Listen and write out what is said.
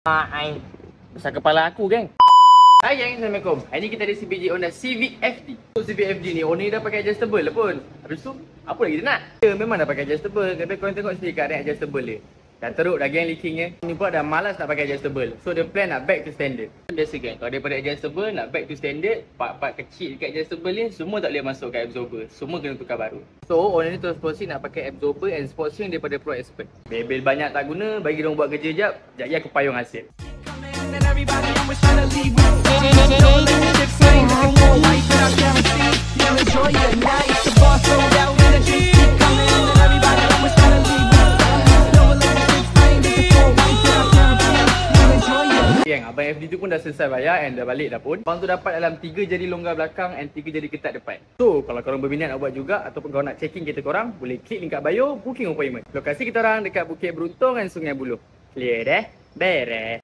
Hai. Besar kepala aku, geng. Hai geng, Assalamualaikum. Hari ni kita ada CBJ Honda Civic FD. Untuk Civic FD ni, owner ni dah pakai adjustable lah pun. Habis tu, apa lagi dia nak? Dia memang dah pakai adjustable. Tapi korang tengok sendiri keadaan adjustable dia. Dah teruk dah geng leakingnya. Ni pula dah malas nak pakai adjustable. So dia plan nak back to standard. Biasa geng, kalau daripada adjustable nak back to standard, part-part kecil dekat adjustable ni semua tak boleh masuk kat absorber. Semua kena tukar baru. So owner ni terus proceed nak pakai absorber and sport swing daripada Pro Expert. Bebel banyak tak guna, bagi diorang buat kerja jap. Sekejap lagi aku payung hasil. And everybody always trying to leave with don't let the chips swing. Looking for a life that I guarantee you'll enjoy your night. The bar sold out and the drinks keep coming. And everybody always trying to leave with don't let the chips swing. Looking for a life that I guarantee you'll enjoy your night. Geng, abang FD tu pun dah selesai bayar and dah balik dah pun. Abang tu dapat dalam 3 jari longgar belakang and 3 jari ketat depan. So, kalau korang berminat nak buat juga ataupun korang nak checking kereta korang, boleh klik link kat bio, booking appointment. Lokasi kita orang dekat Bukit Beruntung dan Sungai Buloh. Clear dah? Beres.